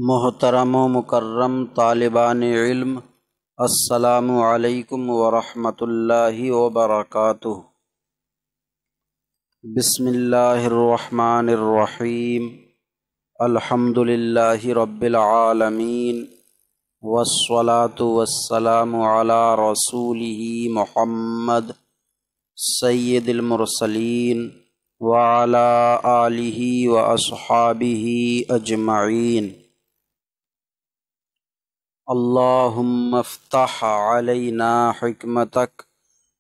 محترم و مکرم طالبان علم، السلام علیکم ورحمۃ اللہ وبرکاتہ۔ بسم اللہ الرحمن الرحیم، الحمد للہ رب العالمین، والصلاة والسلام علی رسولہ محمد سید المرسلین وعلی آلہ واصحابہ اجمعین۔ اللہم افتح علینا حکمتک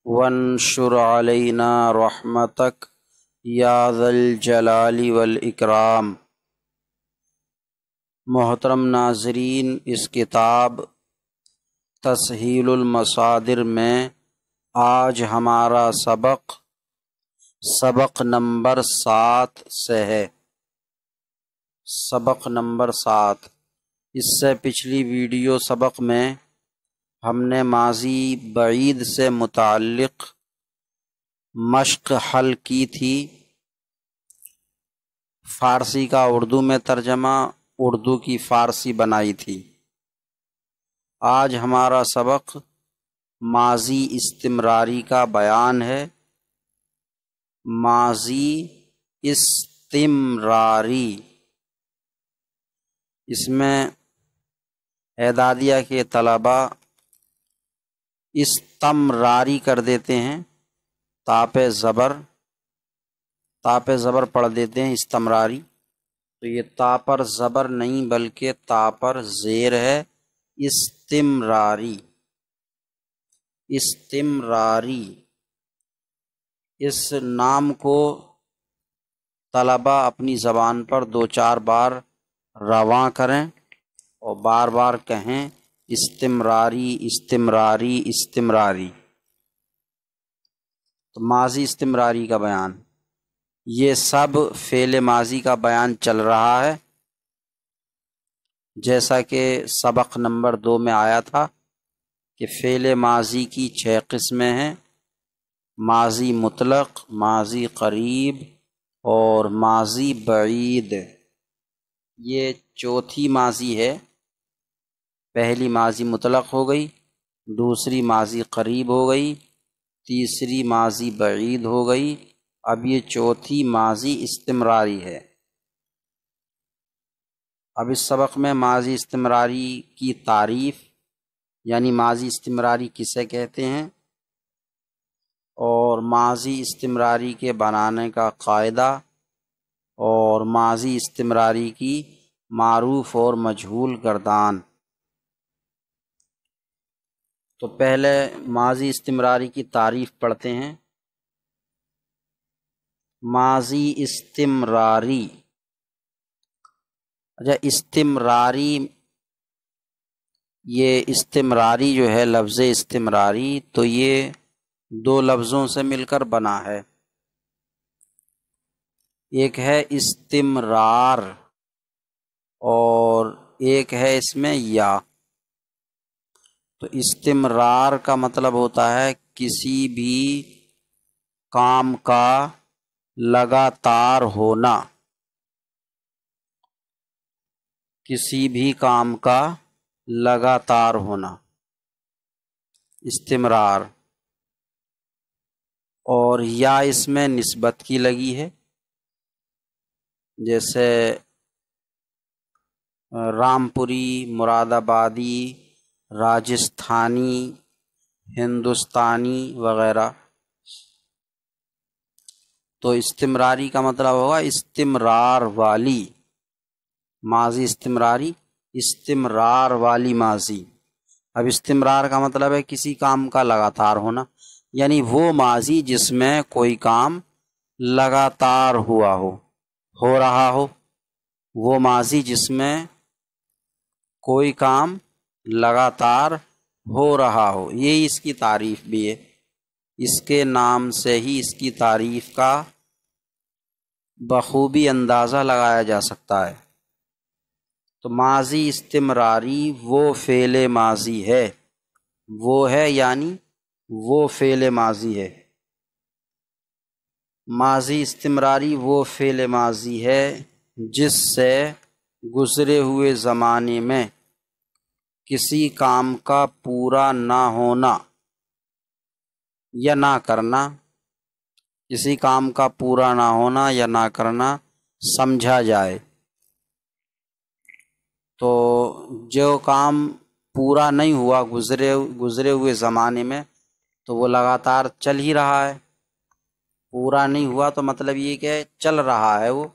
وانشر علینا رحمتک یا ذا الجلال والاکرام۔ محترم ناظرین، اس کتاب تسہیل المصادر میں آج ہمارا سبق نمبر 7 سے ہے۔ سبق نمبر 7۔ اس سے پچھلی ویڈیو سبق میں ہم نے ماضی بعید سے متعلق مشق حل کی تھی، فارسی کا اردو میں ترجمہ، اردو کی فارسی بنائی تھی۔ آج ہمارا سبق ماضی استمراری کا بیان ہے۔ ماضی استمراری، اس میں اعدادیہ کے طلباء استمراری کر دیتے ہیں، تا پہ زبر پڑھ دیتے ہیں استمراری، تو یہ تا پر زبر نہیں بلکہ تا پر زیر ہے، استمراری۔ استمراری اس نام کو طلباء اپنی زبان پر 2-4 بار رواں کریں اور بار بار کہیں استمراری استمراری استمراری۔ تو ماضی استمراری کا بیان، یہ سب فعل ماضی کا بیان چل رہا ہے، جیسا کہ سبق نمبر 2 میں آیا تھا کہ فعل ماضی کی 6 قسمیں ہیں: ماضی مطلق، ماضی قریب اور ماضی بعید۔ یہ چوتھی ماضی ہے۔ پہلی ماضی مطلق ہو گئی، دوسری ماضی قریب ہو گئی، تیسری ماضی بعید ہو گئی، اب یہ چوتھی ماضی استمراری ہے۔ اب اس سبق میں ماضی استمراری کی تعریف، یعنی ماضی استمراری کسے کہتے ہیں، اور ماضی استمراری کے بنانے کا قاعدہ، اور ماضی استمراری کی معروف اور مجہول گردان۔ تو پہلے ماضی استمراری کی تعریف پڑھتے ہیں۔ ماضی استمراری، اچھا استمراری، یہ استمراری جو ہے، لفظ استمراری، تو یہ 2 لفظوں سے مل کر بنا ہے۔ ایک ہے استمرار اور ایک ہے اس میں یا۔ تو استمرار کا مطلب ہوتا ہے کسی بھی کام کا لگاتار ہونا، کسی بھی کام کا لگاتار ہونا، استمرار۔ اور یا اس میں نسبت کی لگی ہے، جیسے رامپوری، مراد آبادی، راجستھانی، ہندوستانی وغیرہ۔ تو استمراری کا مطلب ہوگا استمرار والی ماضی استمراری، استمرار والی ماضی۔ اب استمرار کا مطلب ہے کسی کام کا لگاتار ہونا، یعنی وہ ماضی جس میں کوئی کام لگاتار ہو رہا ہو، وہ ماضی جس میں کوئی کام لگاتار ہو رہا ہو، یہی اس کی تعریف بھی ہے۔ اس کے نام سے ہی اس کی تعریف کا بخوبی اندازہ لگایا جا سکتا ہے۔ تو ماضی استمراری وہ فعل ماضی ہے، وہ ہے یعنی وہ فعل ماضی ہے۔ ماضی استمراری وہ فعل ماضی ہے جس سے گزرے ہوئے زمانے میں کسی کام کا پورا نہ ہونا یا نہ کرنا، کسی کام کا پورا نہ ہونا یا نہ کرنا سمجھا جائے۔ تو جو کام پورا نہیں ہوا گزرے ہوئے زمانے میں تو وہ لگاتار چل ہی رہا ہے۔ پورا نہیں ہوا تو مطلب یہ کہ چل رہا ہے وہ،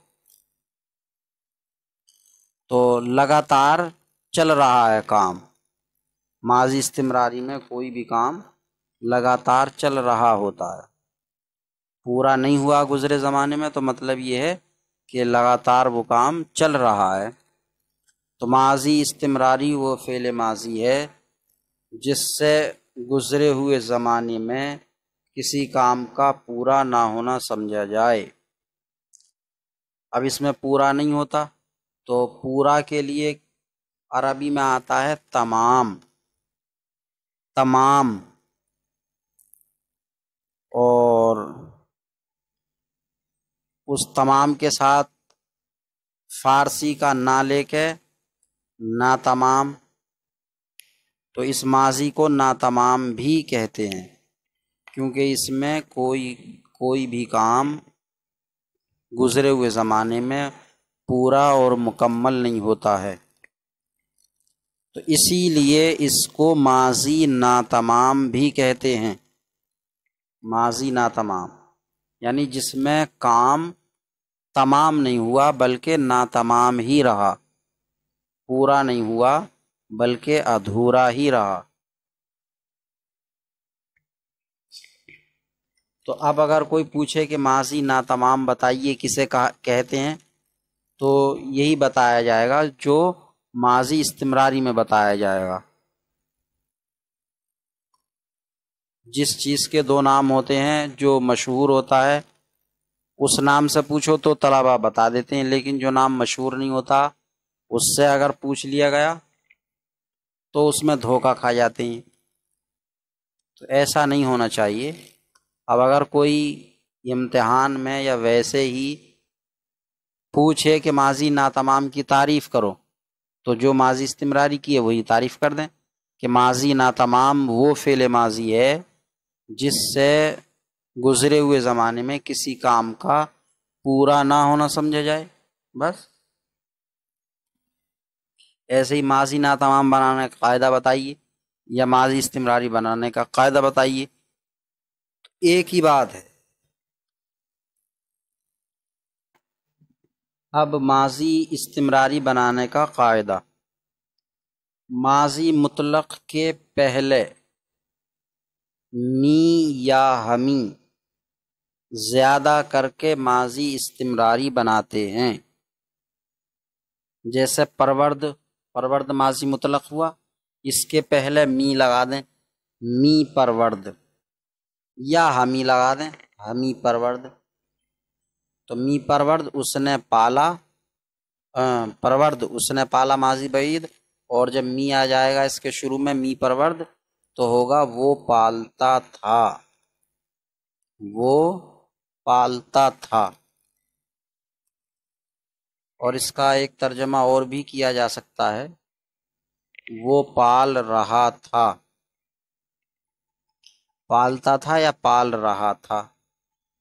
تو لگاتار چل رہا ہے کام۔ ماضی استمراری میں کوئی بھی کام لگاتار چل رہا ہوتا ہے۔ پورا نہیں ہوا گزرے زمانے میں تو مطلب یہ ہے کہ لگاتار وہ کام چل رہا ہے۔ تو ماضی استمراری وہ فعل ماضی ہے جس سے گزرے ہوئے زمانے میں کسی کام کا پورا نہ ہونا سمجھا جائے۔ اب اس میں پورا نہیں ہوتا تو پورا کے لیے عربی میں آتا ہے تمام، تمام، اور اس تمام کے ساتھ فارسی کا نہ لے کے ناتمام، تو اس ماضی کو ناتمام بھی کہتے ہیں کیونکہ اس میں کوئی بھی کام گزرے ہوئے زمانے میں پورا اور مکمل نہیں ہوتا ہے، تو اسی لیے اس کو ماضی ناتمام بھی کہتے ہیں۔ ماضی ناتمام یعنی جس میں کام تمام نہیں ہوا بلکہ ناتمام ہی رہا، پورا نہیں ہوا بلکہ ادھورا ہی رہا۔ تو اب اگر کوئی پوچھے کہ ماضی ناتمام بتائیے کسے کہتے ہیں تو یہی بتایا جائے گا جو ماضی استمراری میں بتایا جائے گا۔ جس چیز کے دو نام ہوتے ہیں، جو مشہور ہوتا ہے اس نام سے پوچھو تو طلبہ بتا دیتے ہیں، لیکن جو نام مشہور نہیں ہوتا اس سے اگر پوچھ لیا گیا تو اس میں دھوکہ کھا جاتے ہیں، تو ایسا نہیں ہونا چاہیے۔ اب اگر کوئی امتحان میں یا ویسے ہی پوچھے کہ ماضی ناتمام کی تعریف کرو تو جو ماضی استمراری کی ہے وہی تعریف کر دیں کہ ماضی ناتمام وہ فعل ماضی ہے جس سے گزرے ہوئے زمانے میں کسی کام کا پورا نہ ہونا سمجھا جائے، بس۔ ایسے ہی ماضی ناتمام بنانے کا قاعدہ بتائیے یا ماضی استمراری بنانے کا قاعدہ بتائیے، ایک ہی بات ہے۔ اب ماضی استمراری بنانے کا قاعدہ، ماضی مطلق کے پہلے می یا ہمی زیادہ کر کے ماضی استمراری بناتے ہیں۔ جیسے پرورد ماضی مطلق ہوا، اس کے پہلے می لگا دیں، می پرورد، یا ہمی لگا دیں، ہمی پرورد۔ تو می پرورد اس نے پالا، پرورد اس نے پالا ماضی بعید، اور جب می آ جائے گا اس کے شروع میں می پرورد تو ہوگا وہ پالتا تھا، وہ پالتا تھا۔ اور اس کا ایک ترجمہ اور بھی کیا جا سکتا ہے، وہ پال رہا تھا، پالتا تھا یا پال رہا تھا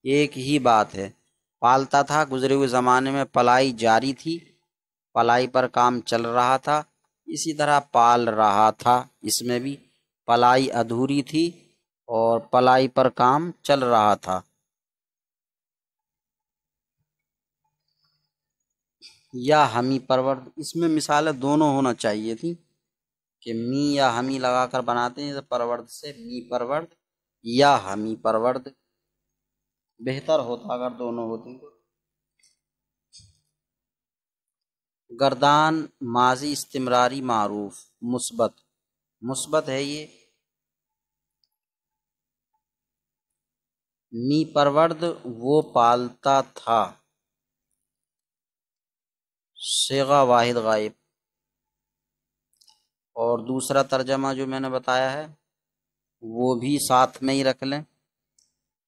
ایک ہی بات ہے۔ پالتا تھا گزرے ہوئے زمانے میں پلائی جاری تھی، پلائی پر کام چل رہا تھا، اسی طرح پال رہا تھا اس میں بھی پلائی ادھوری تھی اور پلائی پر کام چل رہا تھا۔ یا ہمی پرورد، اس میں مثالیں دونوں ہونا چاہیے تھی کہ می یا ہمی لگا کر بناتے ہیں پرورد سے می پرورد یا ہمی پرورد، بہتر ہوتا اگر دونوں ہوتی۔ گردان ماضی استمراری معروف مثبت ہے یہ۔ می پرورد وہ پالتا تھا، صیغہ واحد غائب۔ اور دوسرا ترجمہ جو میں نے بتایا ہے وہ بھی ساتھ میں ہی رکھ لیں،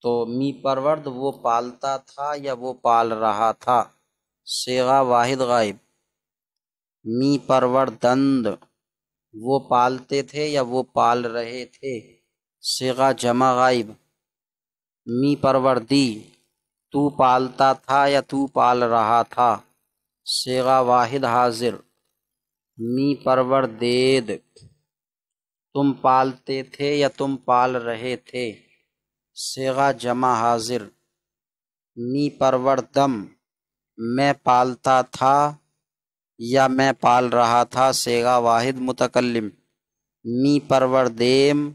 تو می پرورد وہ پالتا تھا یا وہ پال رہا تھا، صیغہ واحد غائب۔ می پروردند وہ پالتے تھے یا وہ پال رہے تھے، صیغہ جمع غائب۔ می پروردی تو پالتا تھا یا تو پال رہا تھا، صیغہ واحد حاضر۔ می پروردید تم پالتے تھے یا تم پال رہے تھے، صیغہ جمع حاضر۔ می پروردم میں پالتا تھا یا میں پال رہا تھا، صیغہ واحد متکلم۔ می پروردیم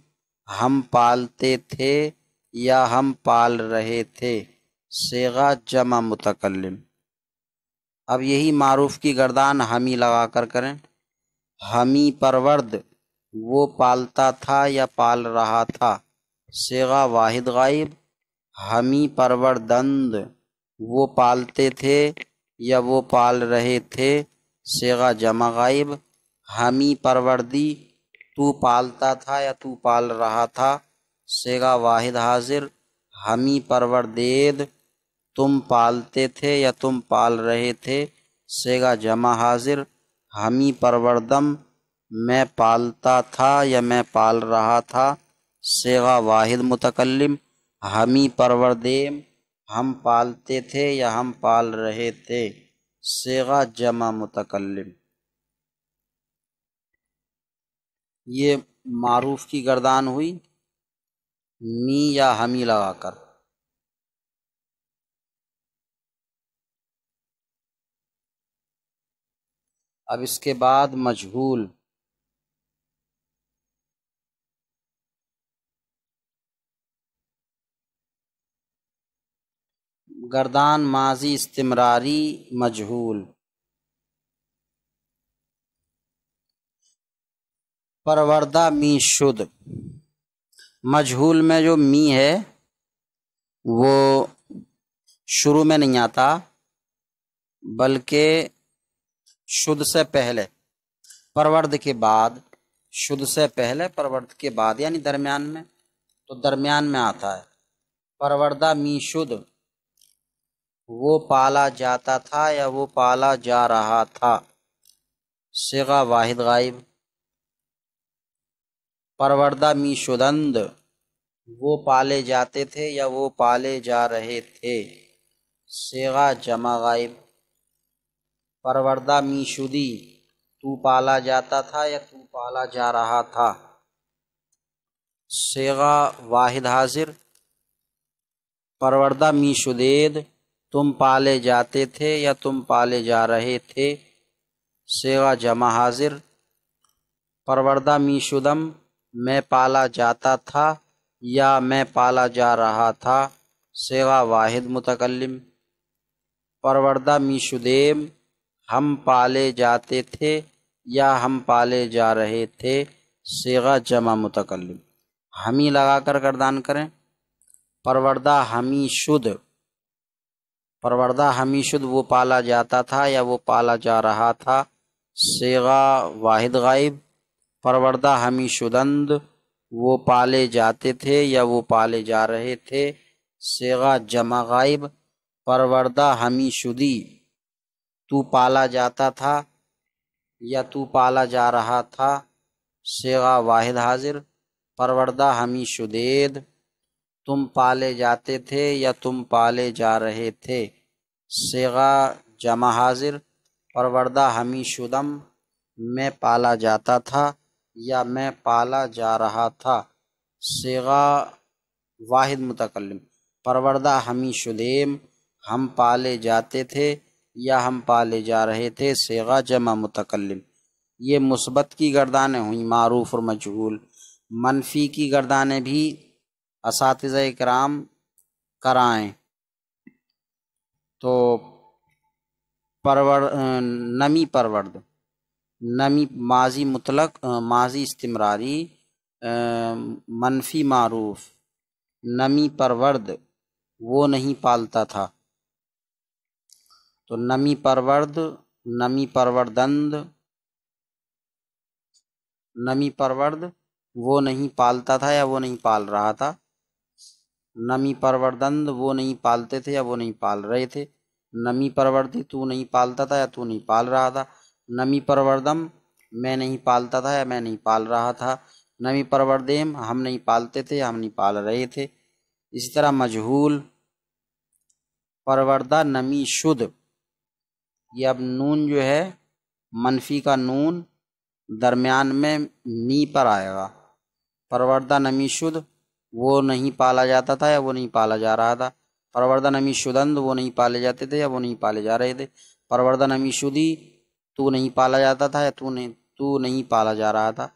ہم پالتے تھے یا ہم پال رہے تھے، صیغہ جمع متکلم۔ اب یہی معروف کی گردان ہمی لگا کر کریں۔ ہمی پرورد وہ پالتا تھا یا پال رہا تھا، صیغہ واحد غائب۔ ہمی پروردند وہ پالتے تھے یا وہ پال رہے تھے، صیغہ جمع غائب۔ ہمی پروردی تو پالتا تھا یا تو پال رہا تھا، صیغہ واحد حاضر۔ ہمی پروردید تم پالتے تھے یا تم پال رہے تھے، صیغہ جمع حاضر۔ ہمی پروردم میں پالتا تھا یا میں پال رہا تھا، صیغہ واحد متکلم۔ ہمی پروردیم ہم پالتے تھے یا ہم پال رہے تھے، صیغہ جمع متکلم۔ یہ معروف کی گردان ہوئی می یا ہمی لگا کر۔ اب اس کے بعد مجہول۔ گردان ماضی استمراری مجہول۔ پروردہ می شد، مجہول میں جو می ہے وہ شروع میں نہیں آتا بلکہ شد سے پہلے، پرورد کے بعد، شد سے پہلے پرورد کے بعد، یعنی درمیان میں، تو درمیان میں آتا ہے۔ پروردہ می شد وہ پالا جاتا تھا یا وہ پالا جا رہا تھا، صیغہ واحد غائب۔ پروردہ می شدند وہ پالے جاتے تھے یا وہ پالے جا رہے تھے، صیغہ جمع غائب۔ پروردہ می شدی تو پالا جاتا تھا یا تو پالا جا رہا تھا، صیغہ واحد حاضر۔ پروردہ می شدید تم پالے جاتے تھے یا تم پالے جا رہے تھے، صیغہ جمع حاضر۔ پروردہ می شدم میں پالا جاتا تھا یا میں پالا جا رہا تھا، صیغہ واحد متکلم۔ پروردہ می شدیم ہم پالے جاتے تھے یا ہم پالے جا رہے تھے، صیغہ جمع متکلم۔ ہمی لگا کر گردان کریں۔ پروردہ ہمی شد، پروردہ ہمی شد وہ پالا جاتا تھا یا وہ پالا جا رہا تھا، صیغہ واحد غائب۔ پروردہ ہمی شدند وہ پالے جاتے تھے یا وہ پالے جا رہے تھے، صیغہ جمع غائب۔ پروردہ ہمی شدی تو پالا جاتا تھا یا تو پالا جا رہا تھا، صیغہ واحد حاضر۔ پروردہ ہمی شدید تم پالے جاتے تھے یا تم پالے جا رہے تھے، صیغہ جمع حاضر۔ پروردہ ہمی شدم میں پالا جاتا تھا یا میں پالا جا رہا تھا، صیغہ واحد متکلم۔ پروردہ ہمی شدیم ہم پالے جاتے تھے یا ہم پالے جا رہے تھے، صیغہ جمع متکلم۔ یہ مثبت کی گردانیں ہوئیں، معروف اور مجہول۔ منفی کی گردانیں بھی اساتذہ کرام کرائیں تو نمی پرورد، نمی ماضی مطلق، ماضی استمراری، منفی معروف۔ نمی پرورد وہ نہیں پالتا تھا، تو نمی پرورد، نمی پروردند، نمی پرورد وہ نہیں پالتا تھا یا وہ نہیں پال رہا تھا، نمی پروردند وہ نہیں پالتے تھے یا وہ نہیں پال رہے تھے، نمی پروردی تو نہیں پالتا تھا یا تو نہیں پال رہا تھا، نمی پروردم میں نہیں پالتا تھا یا میں نہیں پال رہا تھا، نمی پروردیم ہم نہیں پالتے تھے، ہم نہیں پال رہے تھے۔ اسی طرح مجہول پروردہ نمی شد، یہ اب نون جو ہے منفی کا نون درمیان میں می پر آئے گا۔ پروردہ نمی شد وہ نہیں پالا جاتا تھا یا وہ نہیں پالا جا رہا تھا، پروردہ نمی شدند وہ نہیں پالے جاتے تھے یا وہ نہیں پالے جا رہے تھے، پروردہ نمی شدی تو نہیں پالا جاتا تھا یا تو نہیں پالا جا رہا تھا،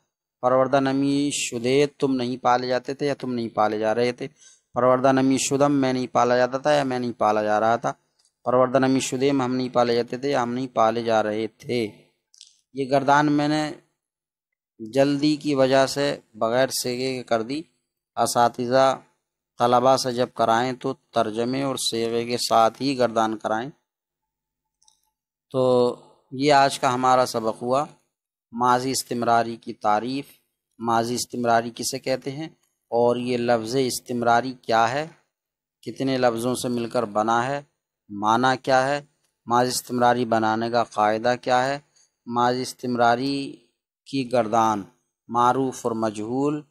پروردہ نمی شدے تم نہیں پالے جاتے تھے یا تم نہیں پالے جا رہے تھے، پروردہ نمی شدم میں نہیں پالا جاتا تھا یا میں نہیں پالا جا رہا تھا، پروردہ نمی شدیم ہم نہیں پالے جاتے تھے یا ہم نہیں پالے جا رہے تھے۔ یہ گردان میں نے جلدی کی وجہ سے بغیر صیغے کے کر دی۔ اساتذہ طلباء سے جب کرائیں تو ترجمے اور صیغے کے ساتھ ہی گردان کرائیں۔ تو یہ آج کا ہمارا سبق ہوا، ماضی استمراری کی تعریف، ماضی استمراری کسے کہتے ہیں اور یہ لفظ استمراری کیا ہے، کتنے لفظوں سے مل کر بنا ہے، معنی کیا ہے، ماضی استمراری بنانے کا قاعدہ کیا ہے، ماضی استمراری کی گردان معروف اور مجہول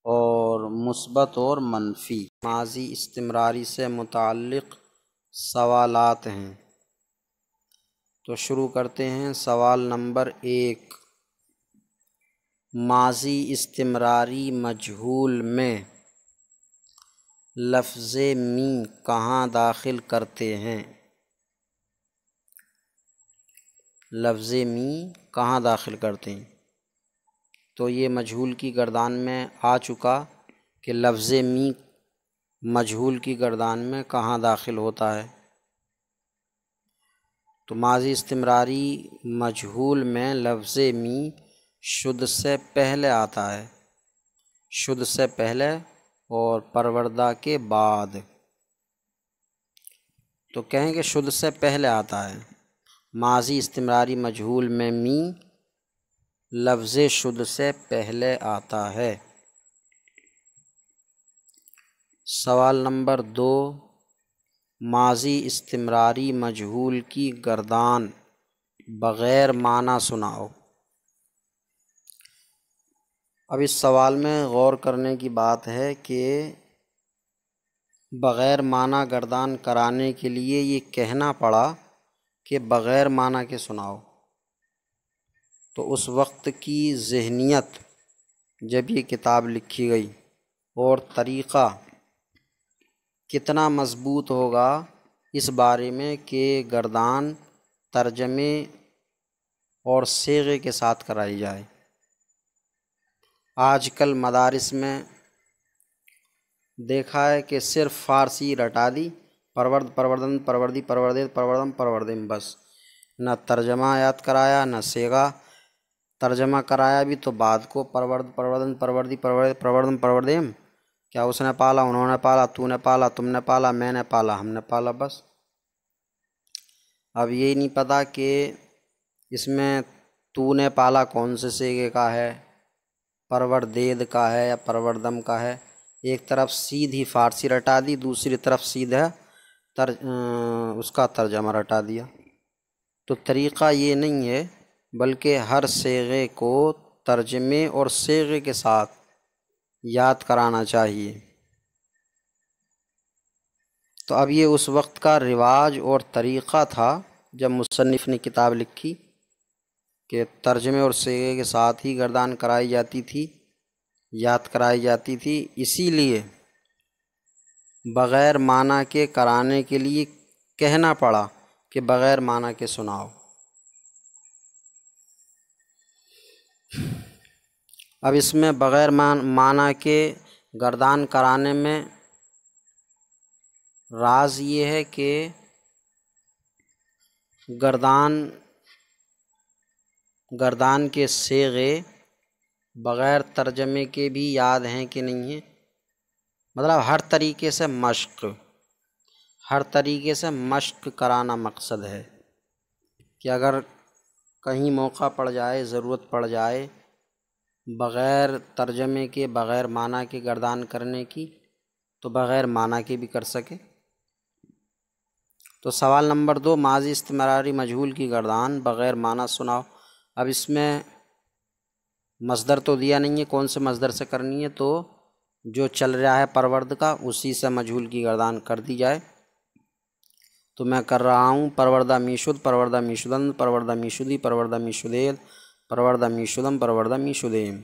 اور مثبت اور منفی۔ ماضی استمراری سے متعلق سوالات ہیں، تو شروع کرتے ہیں۔ سوال نمبر 1، ماضی استمراری مجہول میں لفظ می کہاں داخل کرتے ہیں؟ لفظ می کہاں داخل کرتے ہیں؟ تو یہ مجہول کی گردان میں آ چکا کہ لفظ می مجہول کی گردان میں کہاں داخل ہوتا ہے۔ تو ماضی استمراری مجہول میں لفظ می شد سے پہلے آتا ہے، شد سے پہلے اور پروردہ کے بعد۔ تو کہیں کہ شد سے پہلے آتا ہے، ماضی استمراری مجہول میں می لفظ شد سے پہلے آتا ہے۔ سوال نمبر 2، ماضی استمراری مجہول کی گردان بغیر معنی سناؤ۔ اب اس سوال میں غور کرنے کی بات ہے کہ بغیر معنی گردان کرانے کے لیے یہ کہنا پڑا کہ بغیر معنی کے سناؤ، تو اس وقت کی ذہنیت جب یہ کتاب لکھی گئی اور طریقہ کتنا مضبوط ہوگا اس بارے میں کہ گردان ترجمے اور صیغے کے ساتھ کرائی جائے۔ آج کل مدارس میں دیکھا ہے کہ صرف فارسی رٹا دی، پروردن پروردی پروردیت پروردم پروردم، بس نہ ترجمہ یاد کرایا نہ صیغہ، ترجمہ کرایا بھی تو بعد کو پروردن پروردی پروردیت پروردم پروردم، کیا اس نے پالا، انہوں نے پالا، تو نے پالا، تم نے پالا، میں نے پالا، ہم نے پالا، بس۔ اب یہ نہیں پتہ کہ اس میں تو نے پالا کون سے صیغے کا ہے، پروردید کا ہے یا پروردم کا ہے۔ ایک طرف سیدھی فارسی رٹا دی، دوسری طرف سیدھا اس کا ترجمہ رٹا دیا۔ تو طریقہ یہ نہیں ہے، بلکہ ہر صیغے کو ترجمے اور صیغے کے ساتھ یاد کرانا چاہیے۔ تو اب یہ اس وقت کا رواج اور طریقہ تھا جب مصنف نے کتاب لکھی کہ ترجمے اور صیغے کے ساتھ ہی گردان کرائی جاتی تھی، یاد کرائی جاتی تھی، اسی لیے بغیر معنی کے کرانے کے لیے کہنا پڑا کہ بغیر معنی کے سناؤ۔ اب اس میں بغیر معنی کے گردان کرانے میں راز یہ ہے کہ گردان کے صیغے بغیر ترجمے کے بھی یاد ہیں کہ نہیں ہیں، مطلب ہر طریقے سے مشق کرانا مقصد ہے کہ اگر کہیں موقع پڑ جائے، ضرورت پڑ جائے بغیر ترجمے کے بغیر معنی کے گردان کرنے کی، تو بغیر معنی کے بھی کر سکے۔ تو سوال نمبر 2، ماضی استمراری مجہول کی گردان بغیر معنی سناؤ۔ اب اس میں مصدر تو دیا نہیں ہے، کون سے مصدر سے کرنی ہے، تو جو چل رہا ہے پرورد کا اسی سے مجہول کی گردان کر دی جائے۔ تو میں کر رہا ہوں پروردہ میشد، پروردہ میشدند، پروردہ میشدی، پروردہ میشدید، پروردہ میشدم، پروردہ میشدیم۔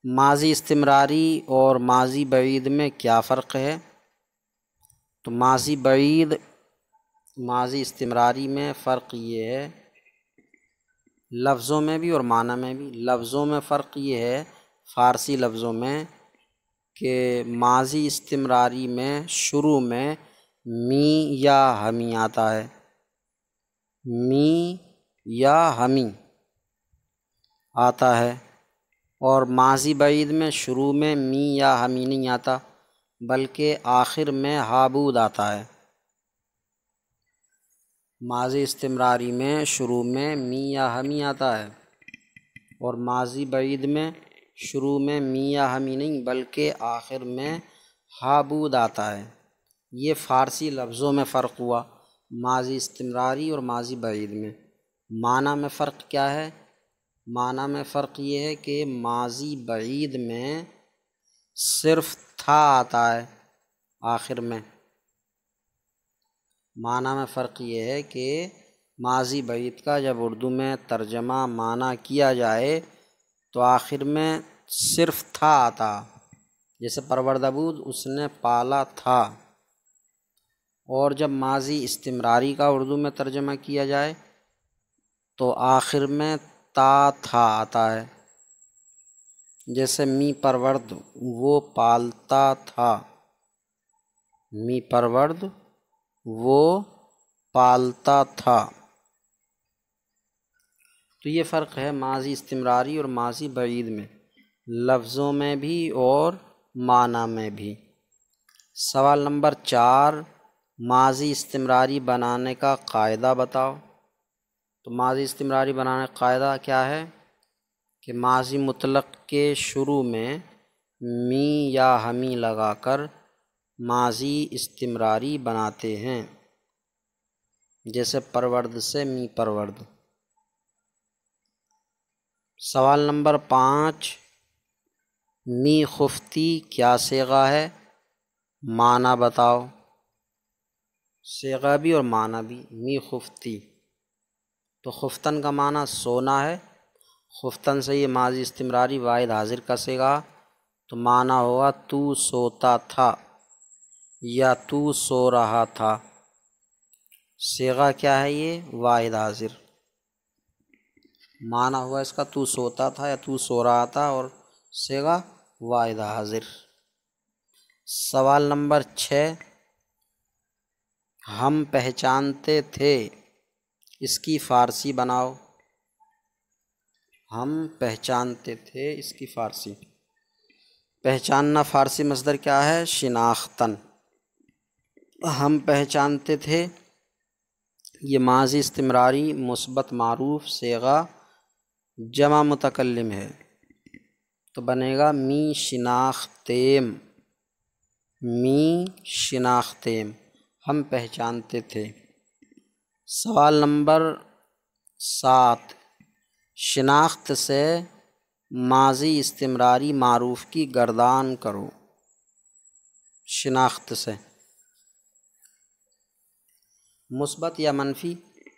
ماضی استمراری اور ماضی بعید میں کیا فرق ہے؟ تو ماضی بعید ماضی استمراری میں فرق یہ ہے، لفظوں میں بھی اور معنی میں بھی۔ لفظوں میں فرق یہ ہے فارسی لفظوں میں کہ ماضی استمراری میں شروع میں می یا ہمی آتا ہے، می یا ہمی آتا ہے، اور ماضی بعید میں شروع میں می یا ہمی نہیں آتا بلکہ آخر میں ہا بود آتا ہے۔ ماضی استمراری میں شروع میں می یا ہمی آتا ہے اور ماضی بعید میں شروع میں می یا ہمی نہیں بلکہ آخر میں ہا بود آتا ہے۔ یہ فارسی لفظوں میں فرق ہوا ماضی استمراری اور ماضی بعید میں۔ معنی میں فرق کیا ہے؟ معنی میں فرق یہ ہے کہ ماضی بعید میں صرف تھا آتا ہے آخر میں۔ معنی میں فرق یہ ہے کہ ماضی بعید کا جب اردو میں ترجمہ معنی کیا جائے تو آخر میں صرف تھا آتا، جیسے پروردہ بود اس نے پالا تھا، اور جب ماضی استمراری کا اردو میں ترجمہ کیا جائے تو آخر میں تا تھا آتا ہے، جیسے می پرورد وہ پالتا تھا، می پرورد وہ پالتا تھا۔ تو یہ فرق ہے ماضی استمراری اور ماضی بعید میں، لفظوں میں بھی اور معنی میں بھی۔ سوال نمبر 4، ماضی استمراری بنانے کا قاعدہ بتاؤ۔ تو ماضی استمراری بنانے کا قاعدہ کیا ہے کہ ماضی مطلق کے شروع میں می یا ہمی لگا کر ماضی استمراری بناتے ہیں، جیسے پرورد سے می پرورد۔ سوال نمبر 5، می خفتی کیا صیغہ ہے؟ معنی بتاؤ۔ صیغہ بھی اور معنی بھی۔ می خفتی تو خفتن کا معنی سونا ہے، خفتن سے یہ ماضی استمراری واحد حاضر کا صیغہ، تو معنی ہوا تو سوتا تھا یا تو سو رہا تھا۔ صیغہ کیا ہے یہ؟ واحد حاضر۔ معنی ہوا اس کا تو سوتا تھا یا تو سو رہا تھا، اور صیغہ واحد حاضر۔ سوال نمبر 6، ہم پہچانتے تھے اس کی فارسی بناؤ۔ ہم پہچانتے تھے اس کی فارسی۔ پہچاننا فارسی مصدر کیا ہے؟ شناختن۔ ہم پہچانتے تھے یہ ماضی استمراری مثبت معروف صیغہ جمع متکلم ہے، تو بنے گا می شناختیم، می شناختیم، ہم پہچانتے تھے۔ سوال نمبر 7، شناخت سے ماضی استمراری معروف کی گردان کرو۔ شناخت سے مثبت یا منفی؟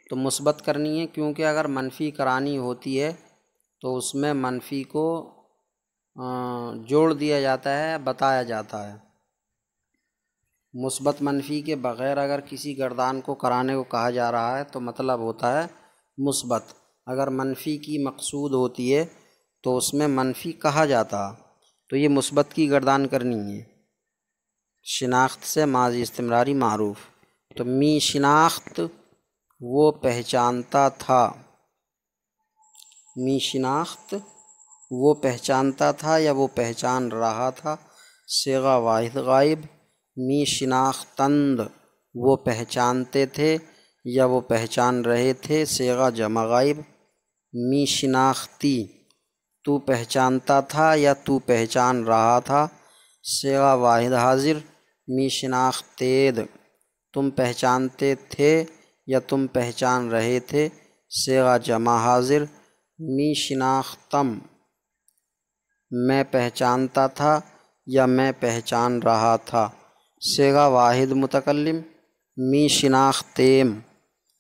تو مثبت کرنی ہے، کیونکہ اگر منفی کرانی ہوتی ہے تو اس میں منفی کو جوڑ دیا جاتا ہے، بتایا جاتا ہے۔ مثبت منفی کے بغیر اگر کسی گردان کو کرانے کو کہا جا رہا ہے تو مطلب ہوتا ہے مثبت۔ اگر منفی کی مقصود ہوتی ہے تو اس میں منفی کہا جاتا، تو یہ مثبت کی گردان کرنی ہے۔ شناخت سے ماضی استمراری معروف، تو می شناخت وہ پہچانتا تھا، می شناخت وہ پہچانتا تھا یا وہ پہچان رہا تھا، صیغہ واحد غائب۔ می شناختند وہ پہچانتے تھے یا وہ پہچان رہے تھے، صیغہ جمع غائب۔ می شناختی تو پہچانتا تھا یا تو پہچان رہا تھا، صیغہ واحد حاضر۔ می شناختید تم پہچانتے تھے یا تم پہچان رہے تھے، صیغہ جمع حاضر، می شناختم میں پہچانتا تھا یا میں پہچان رہا تھا، صیغہ واحد متکلم، می شناختیم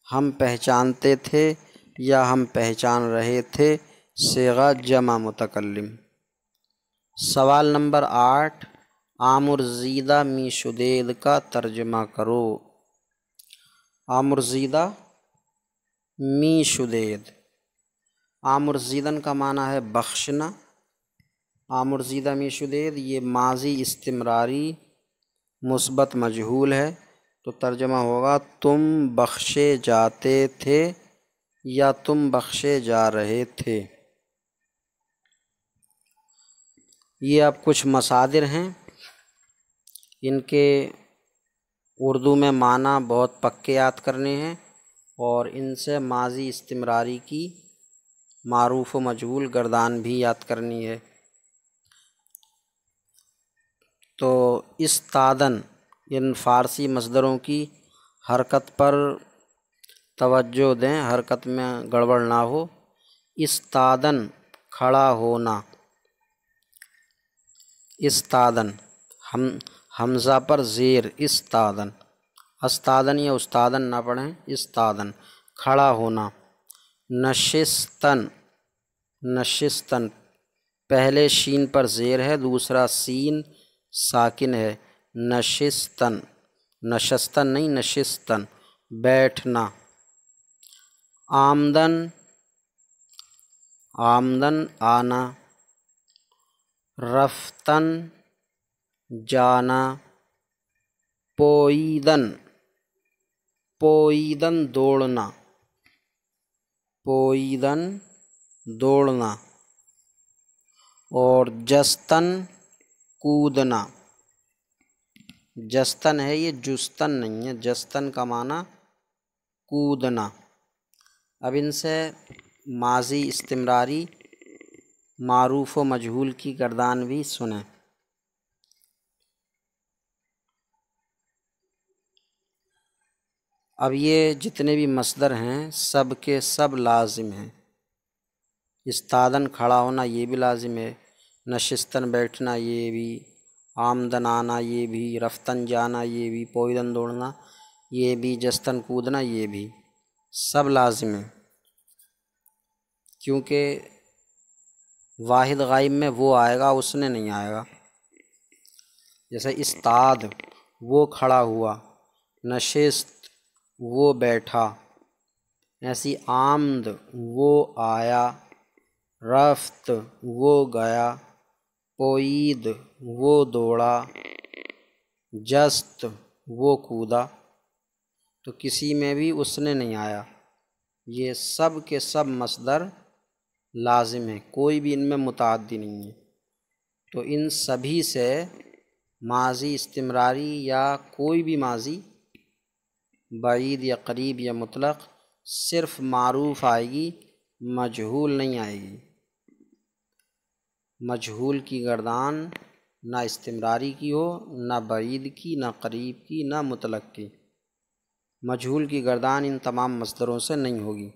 ہم پہچانتے تھے یا ہم پہچان رہے تھے، صیغہ جمع متکلم۔ سوال نمبر 8، آمرزیدہ می شدید کا ترجمہ کرو۔ آمرزیدہ می شدید، آمرزیدن کا معنی ہے بخشنا، آمرزیدہ می شدید یہ ماضی استمراری مثبت مجہول ہے، تو ترجمہ ہوگا تم بخشے جاتے تھے یا تم بخشے جا رہے تھے۔ یہ اب کچھ مصادر ہیں، ان کے اردو میں معنی بہت پکے یاد کرنے ہیں اور ان سے ماضی استمراری کی معروف و مجہول گردان بھی یاد کرنی ہے۔ تو استادن ان فارسی مصدروں کی حرکت پر توجہ دیں، حرکت میں گڑبڑ نہ ہو۔ استادن کھڑا ہونا، استادن حمزہ پر زیر، استادن، استادن یا استادن نہ پڑھیں، استادن کھڑا ہونا۔ نشستن، نشستن پہلے شین پر زیر ہے، دوسرا سین ساکن ہے، نشستن، نشستن نہیں نشستن بیٹھنا۔ آمدن، آمدن آنا۔ رفتن جانا۔ پوئیدن، پوئیدن دوڑنا، پوئیدن دوڑنا۔ اور جستن کودنا، جستن ہے یہ جستن نہیں ہے، جستن کا معنی کودنا۔ اب ان سے ماضی استمراری معروف و مجہول کی گردان بھی سنیں۔ اب یہ جتنے بھی مصدر ہیں سب کے سب لازم ہیں۔ استادن کھڑا ہونا یہ بھی لازم ہے، نشستن بیٹھنا یہ بھی، آمدن آنا یہ بھی، رفتن جانا یہ بھی، پوئیدن دوڑنا یہ بھی، جستن کودنا یہ بھی، سب لازم ہیں، کیونکہ واحد غائب میں وہ آئے گا، اس نے نہیں آئے گا۔ جیسے استاد وہ کھڑا ہوا، نشست وہ بیٹھا، ایسی آمد وہ آیا، رفت وہ گیا، پوئید وہ دوڑا، جست وہ کودا، تو کسی میں بھی اس نے نہیں آیا۔ یہ سب کے سب مصدر لازم ہیں، کوئی بھی ان میں متعدی نہیں ہے۔ تو ان سبھی سے ماضی استمراری یا کوئی بھی ماضی بعید یا قریب یا مطلق صرف معروف آئے گی، مجہول نہیں آئے گی۔ مجہول کی گردان نہ استمراری کی ہو، نہ بعید کی، نہ قریب کی، نہ مطلق کی۔ مجہول کی گردان ان تمام مصدروں سے نہیں ہوگی۔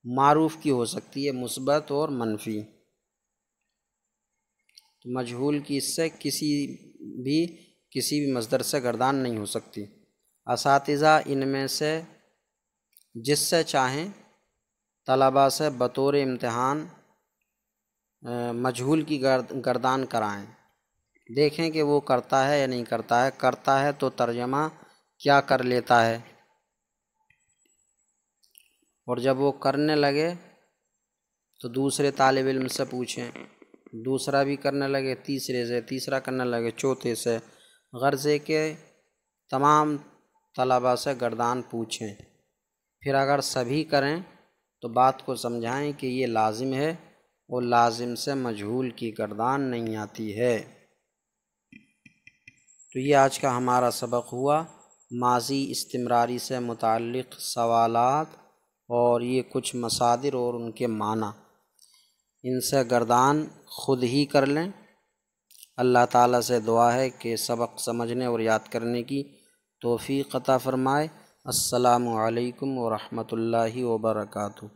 معروف کی ہو سکتی ہے مثبت اور منفی، مجہول کی اس سے کسی بھی مصدر سے گردان نہیں ہو سکتی۔ اساتذہ ان میں سے جس سے چاہیں طلباء سے بطور امتحان مجہول کی گردان کرائیں، دیکھیں کہ وہ کرتا ہے یا نہیں کرتا ہے، کرتا ہے تو ترجمہ کیا کر لیتا ہے، اور جب وہ کرنے لگے تو دوسرے طالب علم سے پوچھیں، دوسرا بھی کرنے لگے تیسرے سے، تیسرا کرنے لگے چوتھے سے، غرض ہے کہ تمام طلباء سے گردان پوچھیں، پھر اگر سبھی کریں تو بات کو سمجھائیں کہ یہ لازم ہے اور لازم سے مجہول کی گردان نہیں آتی ہے۔ تو یہ آج کا ہمارا سبق ہوا، ماضی استمراری سے متعلق سوالات اور یہ کچھ مصادر اور ان کے معنی، ان سے گردان خود ہی کر لیں۔ اللہ تعالیٰ سے دعا ہے کہ سبق سمجھنے اور یاد کرنے کی توفیق عطا فرمائے۔ السلام علیکم ورحمۃ اللہ وبرکاتہ۔